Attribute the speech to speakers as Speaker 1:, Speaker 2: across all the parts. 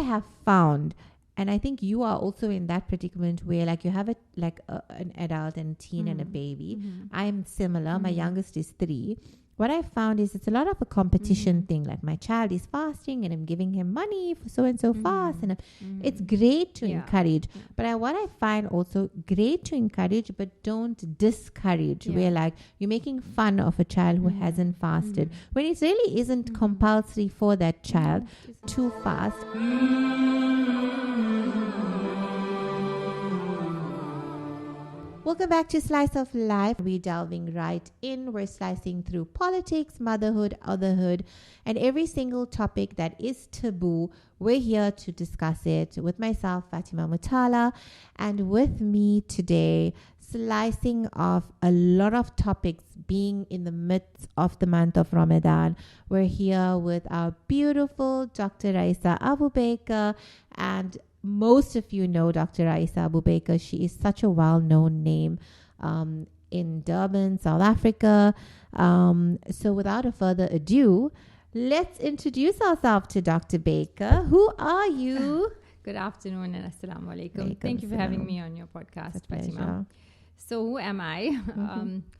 Speaker 1: have found, and I think you are also in that predicament where like you have an adult and a teen and a baby. I'm similar. My youngest is 3. What I found is it's a lot of a competition thing. Like my child is fasting and I'm giving him money for so and so fast. And it's great to encourage. But what I find also great to encourage, but don't discourage. Where like you're making fun of a child who hasn't fasted. When it really isn't compulsory for that child to fast. Welcome back to Slice of Life. We're delving right in. We're slicing through politics, motherhood, otherhood, and every single topic that is taboo. We're here to discuss it with myself, Fathima Motala, and with me today, slicing off a lot of topics being in the midst of the month of Ramadan. We're here with our beautiful Dr. Raeesa Aboobaker, and most of you know Dr. Raeesa Aboobaker. She is such a well-known name in Durban, South Africa. So without a further ado, let's introduce ourselves to Dr. Baker. Who are you?
Speaker 2: Good afternoon and assalamu alaikum. Thank you for having me on your podcast, Fatima. So who am I?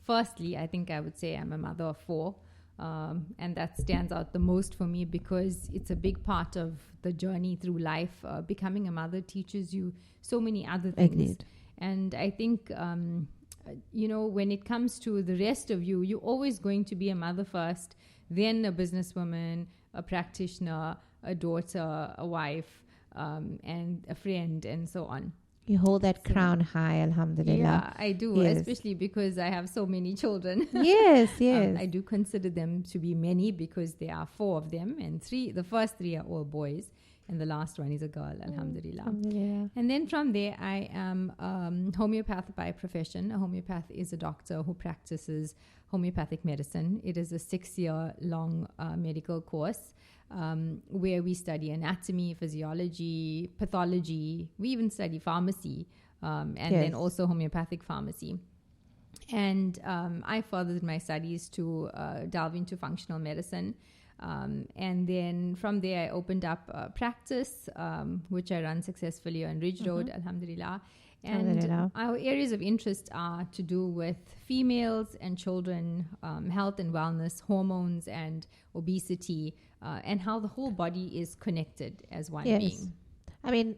Speaker 2: Firstly, I think I would say I'm a mother of 4. And that stands out the most for me because it's a big part of the journey through life. Becoming a mother teaches you so many other things.
Speaker 1: Agreed.
Speaker 2: And I think, when it comes to the rest of you, you're always going to be a mother first, then a businesswoman, a practitioner, a daughter, a wife, and a friend, and so on.
Speaker 1: You hold that crown high, alhamdulillah.
Speaker 2: Yeah, I do, especially because I have so many children.
Speaker 1: Yes.
Speaker 2: I do consider them to be many because there are 4 of them, and the first 3 are all boys, and the last one is a girl, alhamdulillah.
Speaker 1: Alhamdulillah.
Speaker 2: And then from there, I am homeopath by profession. A homeopath is a doctor who practices homeopathic medicine. It is a 6-year-long medical course. Where we study anatomy, physiology, pathology. We even study pharmacy, then also homeopathic pharmacy. And I furthered my studies to delve into functional medicine. And then from there, I opened up a practice, which I run successfully on Ridge Road, alhamdulillah. And our areas of interest are to do with females and children, health and wellness, hormones and obesity, and how the whole body is connected as one being.
Speaker 1: I mean,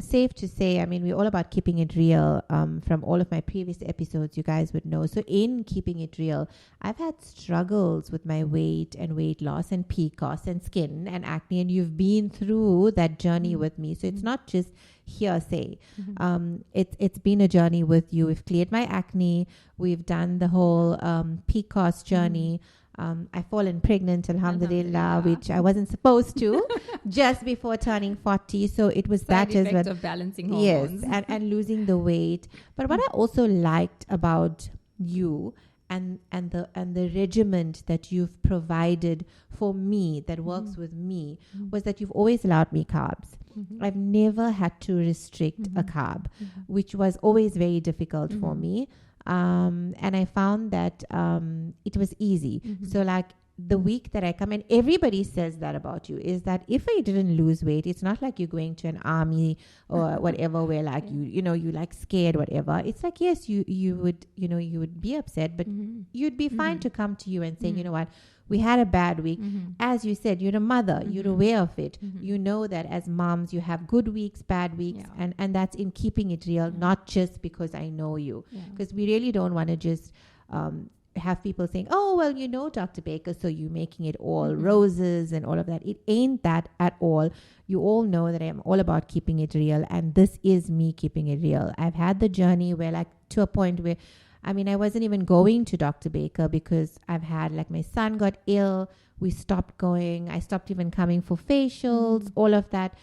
Speaker 1: safe to say, we're all about keeping it real. From all of my previous episodes, you guys would know. So in keeping it real, I've had struggles with my weight and weight loss and PCOS and skin and acne. And you've been through that journey with me. So it's not just hearsay. It's been a journey with you. We've cleared my acne. We've done the whole PCOS journey. I've fallen pregnant, alhamdulillah, which I wasn't supposed to just before turning 40. So it was that as well.
Speaker 2: Of balancing hormones.
Speaker 1: Yes, and losing the weight. But what I also liked about you and the regiment that you've provided for me that works with me was that you've always allowed me carbs. I've never had to restrict a carb, which was always very difficult for me. And I found that it was easy. So like the week that I come, and everybody says that about you, is that if I didn't lose weight, it's not like you're going to an army or whatever where like you like scared, whatever. It's like, yes, you would be upset, but you'd be fine to come to you and say, you know what, we had a bad week. As you said, you're a mother, you're aware of it. You know that as moms, you have good weeks, bad weeks, and that's in keeping it real, not just because I know you. Because we really don't want to just have people saying, oh, well, Dr. Baker, so you're making it all roses and all of that. It ain't that at all. You all know that I am all about keeping it real, and this is me keeping it real. I've had the journey where like to a point where I wasn't even going to Dr. Baker because I've had like my son got ill. We stopped going. I stopped even coming for facials, all of that.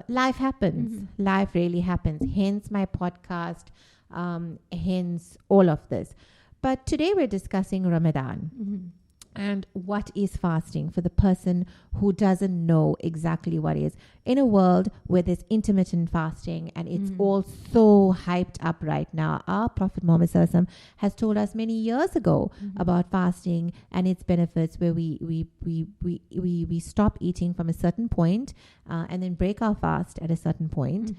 Speaker 1: Life happens. Life really happens. Hence my podcast. Hence all of this. But today we're discussing Ramadan. And what is fasting for the person who doesn't know exactly what it is? In a world where there's intermittent fasting and it's all so hyped up right now, our Prophet Muhammad SAW has told us many years ago about fasting and its benefits, where we stop eating from a certain point and then break our fast at a certain point.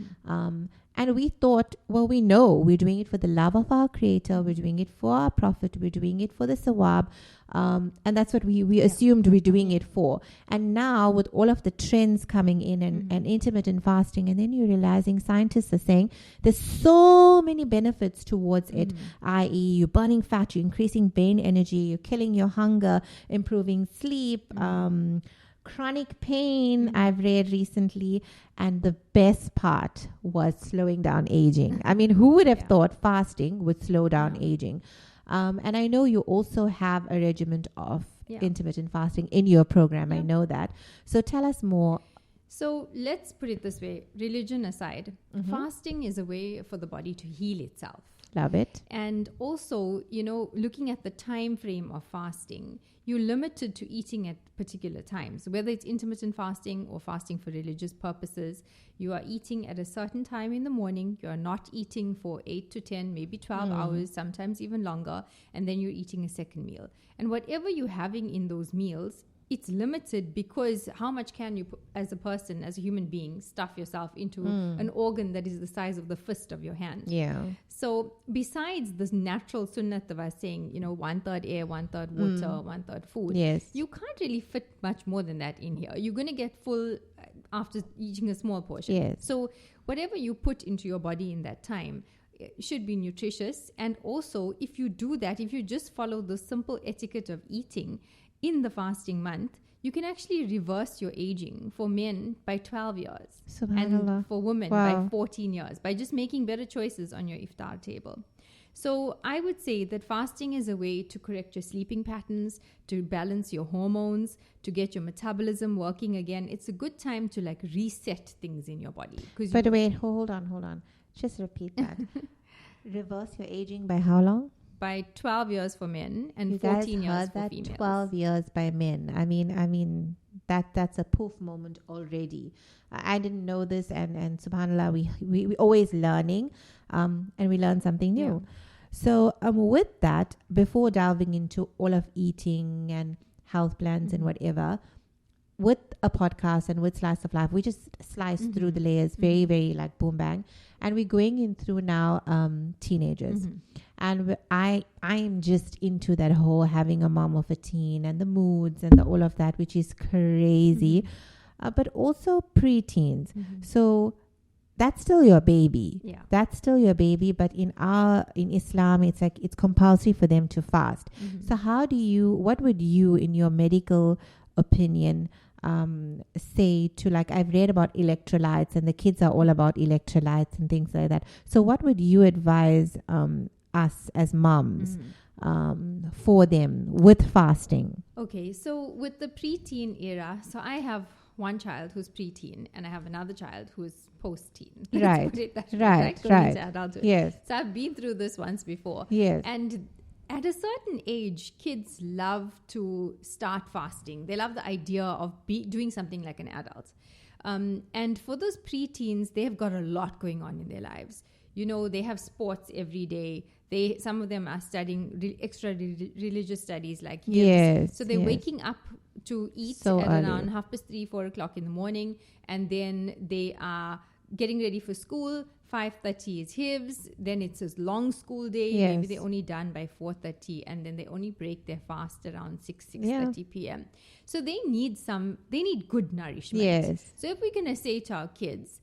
Speaker 1: And we thought, well, we know we're doing it for the love of our Creator, we're doing it for our Prophet, we're doing it for the sawab. And that's what we assumed we're doing it for. And now with all of the trends coming in and intermittent fasting, and then you're realizing scientists are saying there's so many benefits towards it, i.e. you're burning fat, you're increasing brain energy, you're killing your hunger, improving sleep, chronic pain, I've read recently. And the best part was slowing down aging. I mean, who would have thought fasting would slow down aging? And I know you also have a regimen of intermittent fasting in your program. I know that. So tell us more.
Speaker 2: So let's put it this way. Religion aside, fasting is a way for the body to heal itself.
Speaker 1: Love it.
Speaker 2: And also, looking at the time frame of fasting, you're limited to eating at particular times. Whether it's intermittent fasting or fasting for religious purposes, you are eating at a certain time in the morning. You are not eating for 8 to 10, maybe 12 hours, sometimes even longer. And then you're eating a second meal. And whatever you're having in those meals, it's limited, because how much can you, as a person, as a human being, stuff yourself into an organ that is the size of the fist of your hand?
Speaker 1: Yeah.
Speaker 2: So besides this natural sunnat of us saying, 1/3 air, 1/3 water, 1/3 food, you can't really fit much more than that in here. You're going to get full after eating a small portion.
Speaker 1: Yes.
Speaker 2: So whatever you put into your body in that time should be nutritious. And also, if you do that, if you just follow the simple etiquette of eating in the fasting month, you can actually reverse your aging for men by 12 years. And for women by 14 years, by just making better choices on your iftar table. So I would say that fasting is a way to correct your sleeping patterns, to balance your hormones, to get your metabolism working again. It's a good time to reset things in your body.
Speaker 1: But wait, hold on. Just repeat that. Reverse your aging by how long?
Speaker 2: By 12 years for men and 14 years for females.
Speaker 1: 12 years by men. I mean that's a poof moment already. I didn't know this, and subhanallah, we always learning, and we learn something new.
Speaker 2: Yeah.
Speaker 1: So with that, before delving into all of eating and health plans and whatever, with a podcast and with Slice of Life, we just slice through the layers very, very boom bang. And we're going in through now teenagers. And I'm just into that whole having a mom of a teen and the moods and all of that, which is crazy. But also preteens. So that's still your baby.
Speaker 2: Yeah.
Speaker 1: That's still your baby. But in Islam, it's it's compulsory for them to fast. So what would you, in your medical opinion, say to I've read about electrolytes, and the kids are all about electrolytes and things like that. So what would you advise us as moms for them with fasting?
Speaker 2: Okay, so with the preteen era, so I have one child who's preteen and I have another child who's post-teen.
Speaker 1: Right. Yes.
Speaker 2: So I've been through this once before.
Speaker 1: Yes.
Speaker 2: And at a certain age, kids love to start fasting. They love the idea of doing something like an adult. And for those preteens, they've got a lot going on in their lives. They have sports every day. Some of them are studying extra religious studies like hymns.
Speaker 1: Yes.
Speaker 2: So they're waking up to eat
Speaker 1: so
Speaker 2: at
Speaker 1: early.
Speaker 2: around 3:30, 4 o'clock in the morning. And then they are getting ready for school. 5:30 is hifz. Then it's a long school day.
Speaker 1: Yes.
Speaker 2: Maybe they're only done by 4:30, and then they only break their fast around 6:30 p.m. So they need good nourishment.
Speaker 1: Yes.
Speaker 2: So if we're going to say to our kids,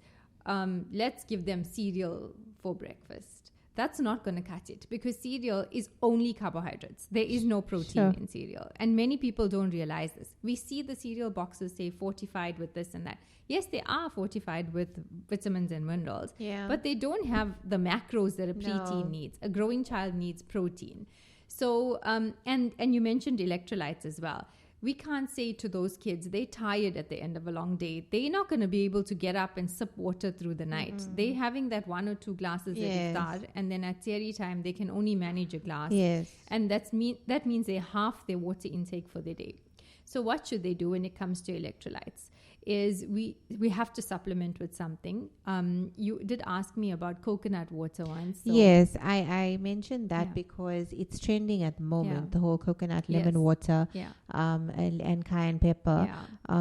Speaker 2: let's give them cereal for breakfast, that's not going to cut it, because cereal is only carbohydrates. There is no protein in cereal. And many people don't realize this. We see the cereal boxes say fortified with this and that. Yes, they are fortified with vitamins and minerals, but they don't have the macros that a preteen needs. A growing child needs protein. So, and you mentioned electrolytes as well. we can't say to those kids, they're tired at the end of a long day. They're not going to be able to get up and sip water through the night. They're having that 1 or 2 glasses at iftar, and then at Sehri time, they can only manage a glass.
Speaker 1: Yes.
Speaker 2: And that means they half their water intake for the day. So what should they do when it comes to electrolytes? Is we have to supplement with something. You did ask me about coconut water once. So
Speaker 1: Yes, I mentioned that because it's trending at the moment. The whole coconut lemon water and cayenne pepper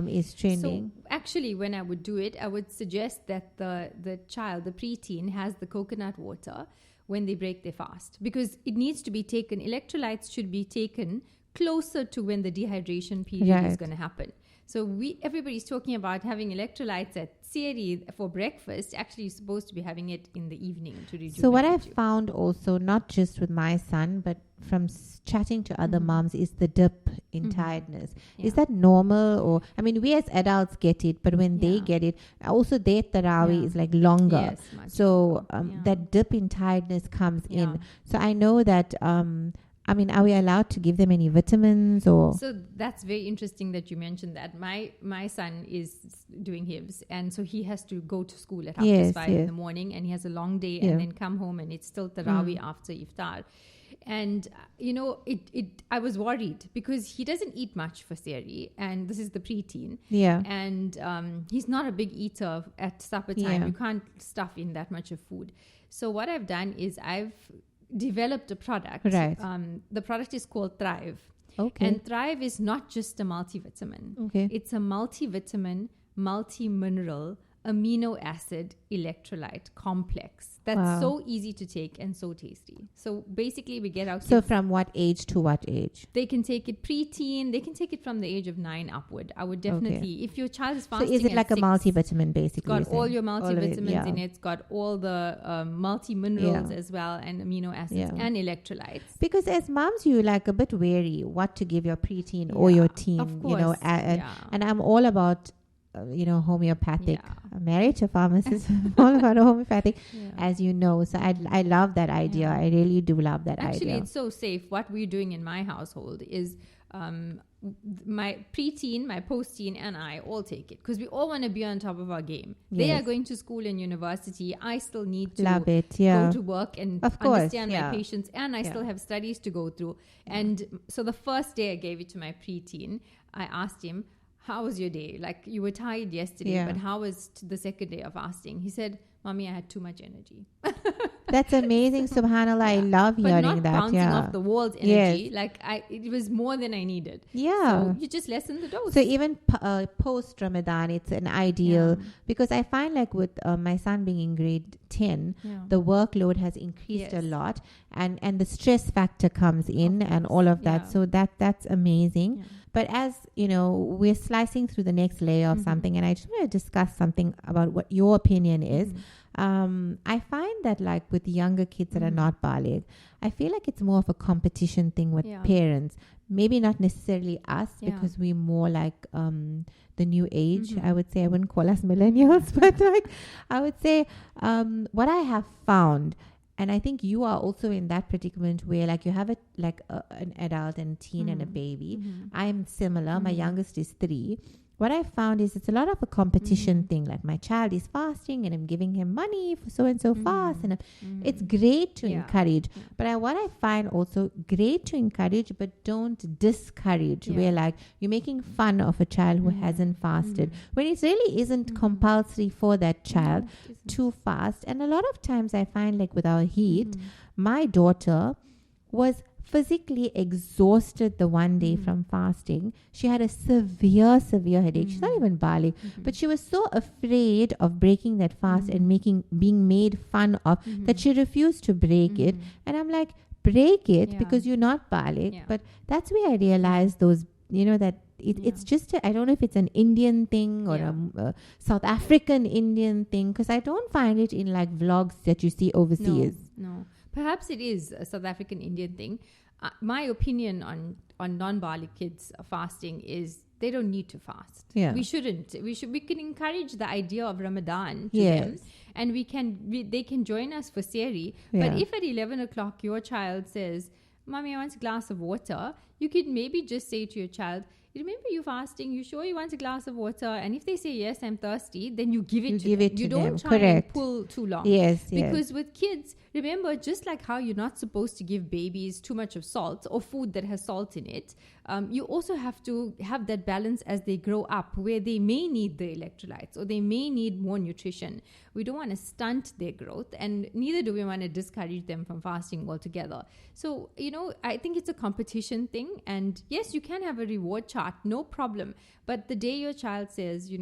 Speaker 1: is trending.
Speaker 2: So actually, when I would do it, I would suggest that the child, the preteen, has the coconut water when they break their fast, because it needs to be taken. Electrolytes should be taken closer to when the dehydration period is going to happen. So everybody's talking about having electrolytes at Sehri for breakfast. Actually, you're supposed to be having it in the evening to rejuvenate.
Speaker 1: So what I've found also, not just with my son, but from chatting to other moms, is the dip in tiredness. Is that normal? Or, I mean, we as adults get it, but when they get it, also their tarawih is like longer.
Speaker 2: Yes,
Speaker 1: so that dip in tiredness comes in. So I know that... I mean, are we allowed to give them any vitamins or?
Speaker 2: So that's very interesting that you mentioned that. My son is doing hifz, and so he has to go to school at 5:30 in the morning, and he has a long day, and then come home, and it's still tarawih after iftar. And I was worried because he doesn't eat much for Sehri, and this is the preteen.
Speaker 1: Yeah.
Speaker 2: And he's not a big eater at supper time. You can't stuff in that much of food. So what I've done is I've developed a product.
Speaker 1: Right.
Speaker 2: The product is called Thrive.
Speaker 1: Okay.
Speaker 2: And Thrive is not just a multivitamin.
Speaker 1: Okay.
Speaker 2: It's a multivitamin, multi-mineral, amino acid electrolyte complex that's so easy to take and so tasty. So basically we get our kids.
Speaker 1: So from what age to what age?
Speaker 2: They can take it preteen. They can take it from the age of 9 upward. I would definitely, if your child is fasting.
Speaker 1: So is it like a multivitamin basically?
Speaker 2: It's got all your multivitamins in it. It's got all the multi-minerals as well, and amino acids and electrolytes.
Speaker 1: Because as moms, you're like a bit wary what to give your preteen or your teen.
Speaker 2: Of course.
Speaker 1: And I'm all about homeopathic. I'm married to a pharmacist. I'm all about homeopathic, as you know. So I love that idea. I really do love that idea.
Speaker 2: Actually, it's so safe. What we're doing in my household is my preteen, my post-teen, and I all take it because we all want to be on top of our game. They are going to school and university. I still need to go to work and understand my patients, and I still have studies to go through. And so the first day I gave it to my preteen, I asked him, how was your day? Like, you were tired yesterday, but how was the second day of fasting? He said, Mommy, I had too much energy.
Speaker 1: That's amazing. Subhanallah. I love hearing that.
Speaker 2: But not bouncing off the walls energy. Like, it was more than I needed.
Speaker 1: Yeah.
Speaker 2: So you just lessen the dose.
Speaker 1: So even post Ramadan, it's an ideal, because I find like with my son being in grade 10, the workload has increased a lot, and the stress factor comes in and all of that. So that's amazing. But as you know, we're slicing through the next layer of something, and I just want to discuss something about what your opinion is. I find that like with younger kids that are not baligh, I feel like it's more of a competition thing with parents. Maybe not necessarily us, because we're more like the new age. I would say, I wouldn't call us millennials, but like I would say what I have found, and I think you are also in that predicament where like you have an adult and a teen and a baby. I'm similar. My youngest is 3. What I found is it's a lot of a competition thing. Like, my child is fasting and I'm giving him money for so and so fast, and it's great to encourage. But what I find also great to encourage, but don't discourage. Where like you're making fun of a child who hasn't fasted when it really isn't compulsory for that child to fast. And a lot of times I find like with our heat, my daughter was physically exhausted the one day from fasting. She had a severe headache. She's not even baligh, but she was so afraid of breaking that fast and being made fun of that she refused to break it. And I'm like, break it because you're not baligh. But that's where I realized those, that it's just I don't know if it's an Indian thing or a South African Indian thing, because I don't find it in like vlogs that you see overseas.
Speaker 2: No. Perhaps it is a South African Indian thing. My opinion on non-baligh kids fasting is they don't need to fast. We shouldn't. We can encourage the idea of Ramadan to them, and they can join us for Sehri. But if at 11 o'clock your child says, Mommy, I want a glass of water, you could maybe just say to your child, remember you fasting, you sure you want a glass of water, and if they say yes, I'm thirsty, then you give it to
Speaker 1: give
Speaker 2: them.
Speaker 1: it to
Speaker 2: You don't
Speaker 1: them.
Speaker 2: try and
Speaker 1: Correct.
Speaker 2: pull too long.
Speaker 1: Yes, yes.
Speaker 2: Because with kids, remember, just like how you're not supposed to give babies too much of salt or food that has salt in it, you also have to have that balance as they grow up, where they may need the electrolytes or they may need more nutrition. We don't want to stunt their growth, and neither do we want to discourage them from fasting altogether. So, I think it's a competition thing, and yes, you can have a reward chart, no problem. But the day your child says, you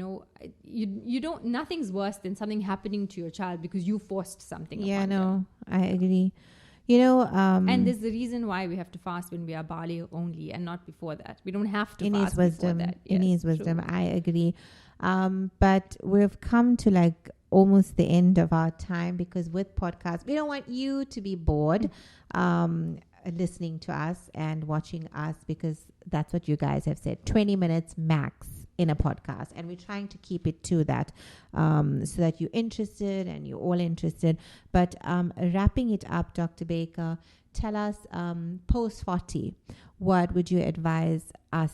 Speaker 2: don't, nothing's worse than something happening to your child because you forced something upon them.
Speaker 1: I agree.
Speaker 2: And there's the reason why we have to fast when we are Bali only and not before that. We don't have to
Speaker 1: in
Speaker 2: fast
Speaker 1: his wisdom,
Speaker 2: before that.
Speaker 1: in
Speaker 2: Yes,
Speaker 1: his wisdom,
Speaker 2: true.
Speaker 1: I agree. But we've come to like almost the end of our time, because with podcasts, we don't want you to be bored listening to us and watching us, because that's what you guys have said, 20 minutes max in a podcast, and we're trying to keep it to that, so that you're interested and you're all interested. But wrapping it up, Dr. Baker, tell us, post 40, what would you advise us,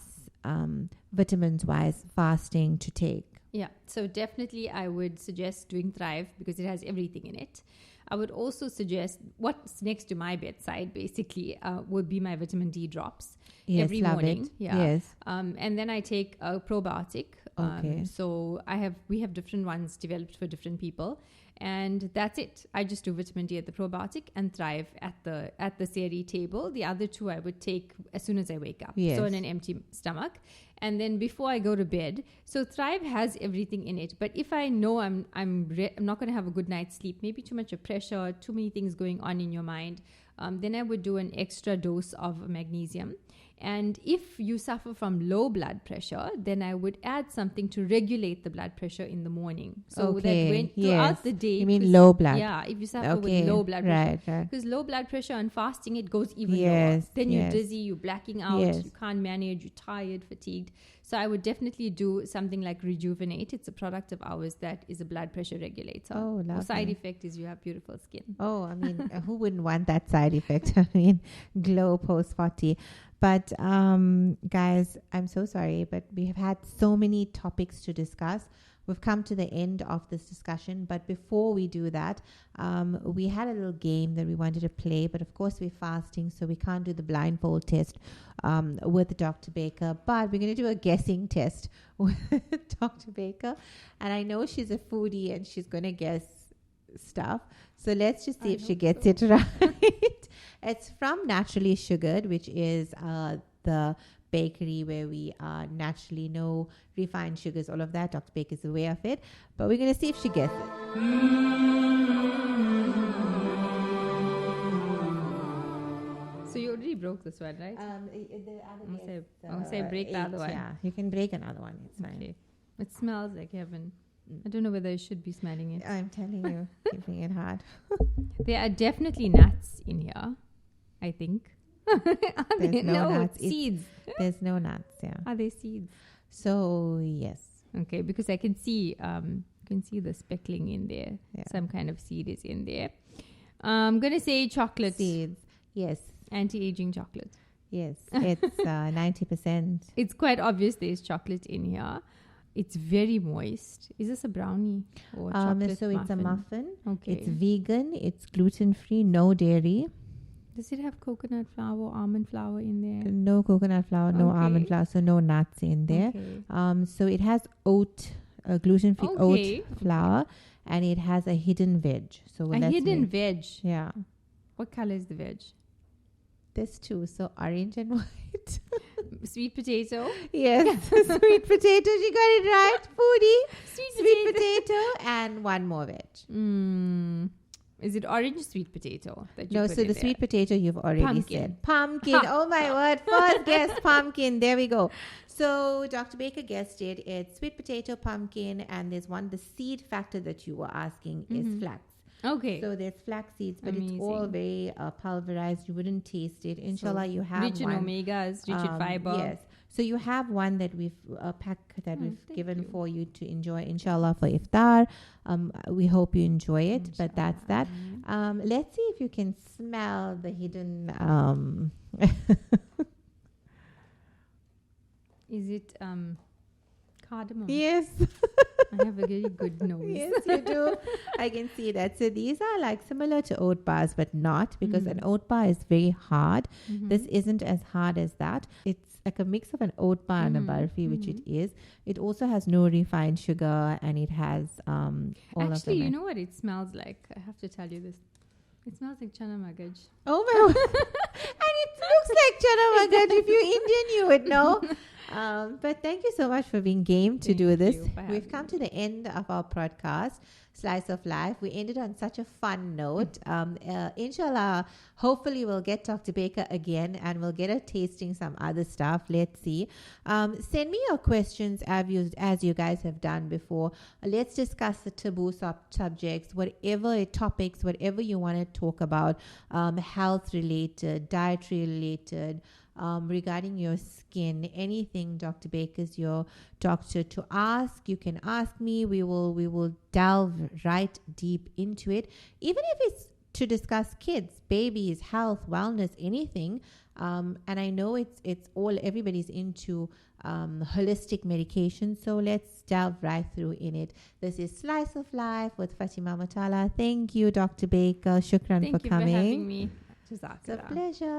Speaker 1: vitamins wise, fasting to take?
Speaker 2: Yeah, so definitely I would suggest doing Thrive because it has everything in it. I would also suggest what's next to my bedside basically would be my vitamin D drops every
Speaker 1: love
Speaker 2: morning.
Speaker 1: it.
Speaker 2: Yeah.
Speaker 1: Yes.
Speaker 2: And then I take a probiotic.
Speaker 1: Okay.
Speaker 2: So we have different ones developed for different people. And that's it. I just do vitamin D at the probiotic and Thrive at the Seri table. The other two I would take as soon as I wake up.
Speaker 1: Yes.
Speaker 2: So on an empty stomach. And then before I go to bed. So Thrive has everything in it. But if I know I'm not going to have a good night's sleep, maybe too much of pressure, too many things going on in your mind, then I would do an extra dose of magnesium. And if you suffer from low blood pressure, then I would add something to regulate the blood pressure in the morning. So that when throughout the day...
Speaker 1: You mean low blood?
Speaker 2: Yeah, if you suffer with low blood pressure.
Speaker 1: Right.
Speaker 2: Because low blood pressure and fasting, it goes even lower. Then you're dizzy, you're blacking out, you can't manage, you're tired, fatigued. So I would definitely do something like Rejuvenate. It's a product of ours that is a blood pressure regulator.
Speaker 1: Oh, lovely.
Speaker 2: The side effect is you have beautiful skin.
Speaker 1: Oh, I mean, who wouldn't want that side effect? I mean, glow post 40. But guys, I'm so sorry, but we have had so many topics to discuss. We've come to the end of this discussion. But before we do that, we had a little game that we wanted to play. But of course, we're fasting, so we can't do the blindfold test with Dr. Baker. But we're going to do a guessing test with Dr. Baker. And I know she's a foodie and she's going to guess stuff. So let's just see if she gets it right. It's from Naturally Sugared, which is the bakery where we naturally know refined sugars, all of that. Dr. Baker is aware of it. But we're going to see if she gets it.
Speaker 2: So you already broke this one, right? I'll say break the other one.
Speaker 1: Yeah, you can break another one. It's fine.
Speaker 2: Okay. It smells like heaven. I don't know whether I should be smelling it.
Speaker 1: I'm telling you, keeping it hard.
Speaker 2: There are definitely nuts in here, I think.
Speaker 1: There's no nuts.
Speaker 2: Seeds.
Speaker 1: There's no nuts, yeah.
Speaker 2: Are they seeds?
Speaker 1: So, yes.
Speaker 2: Okay, because I can see the speckling in there.
Speaker 1: Yeah.
Speaker 2: Some kind of seed is in there. I'm going to say chocolate.
Speaker 1: Seeds. Yes.
Speaker 2: Anti-aging chocolate.
Speaker 1: Yes. It's 90%.
Speaker 2: It's quite obvious there's chocolate in here. It's very moist. Is this a brownie or a chocolate
Speaker 1: so
Speaker 2: muffin?
Speaker 1: it's a muffin.
Speaker 2: Okay.
Speaker 1: It's vegan. It's gluten-free. No dairy.
Speaker 2: Does it have coconut flour or almond flour in there?
Speaker 1: No coconut flour. No
Speaker 2: Okay.
Speaker 1: almond flour. So no nuts in there.
Speaker 2: Okay.
Speaker 1: So it has gluten-free oat flour, and it has a hidden veg. So
Speaker 2: a hidden veg.
Speaker 1: Yeah.
Speaker 2: What color is the veg?
Speaker 1: There's two. So orange and white.
Speaker 2: Sweet potato.
Speaker 1: Yes. Sweet potato. She got it right. Foodie.
Speaker 2: Sweet
Speaker 1: potato and one more veg.
Speaker 2: Is it orange sweet potato?
Speaker 1: No, so the sweet potato you've already said. Pumpkin. Oh my word. First guess, pumpkin. There we go. So Dr. Baker guessed it. It's sweet potato, pumpkin, and there's the seed factor that you were asking is flax.
Speaker 2: Okay.
Speaker 1: So there's flax seeds, but it's all very pulverized. You wouldn't taste it. Inshallah, you have
Speaker 2: rich in omegas, rich in fiber.
Speaker 1: Yes. So you have one that we've given for you to enjoy, inshallah, for iftar. We hope you enjoy it, inshallah. But that's that. Let's see if you can smell the hidden.
Speaker 2: Is it cardamom?
Speaker 1: Yes.
Speaker 2: I have a very good nose.
Speaker 1: Yes, you do. I can see that. So these are like similar to oat bars, but not, because an oat bar is very hard. This isn't as hard as that. It's like a mix of an oat bar and a barfi, which it is. It also has no refined sugar, and it has all of
Speaker 2: Actually,
Speaker 1: them.
Speaker 2: you know what it smells like? I have to tell you this. It smells like chana magaj.
Speaker 1: Oh my God. And it looks like chana magaj. If you're Indian, you would know. But thank you so much for being game to do this. We've come to the end of our podcast, Slice of Life. We ended on such a fun note. Inshallah, hopefully we'll get Dr. Baker again, and we'll get her tasting some other stuff. Let's see. Send me your questions as you guys have done before. Let's discuss the taboo subjects, whatever topics, whatever you want to talk about, health related, dietary related, regarding your skin, anything. Dr. Baker's your doctor to ask. You can ask me. We will delve right deep into it, even if it's to discuss kids, babies, health, wellness, anything. And I know it's all, everybody's into holistic medication, so let's delve right through in it. This is Slice of Life with Fathima Motala. Thank you, Dr. Baker. Shukran for coming.
Speaker 2: Thank you for having me.
Speaker 1: It's a pleasure.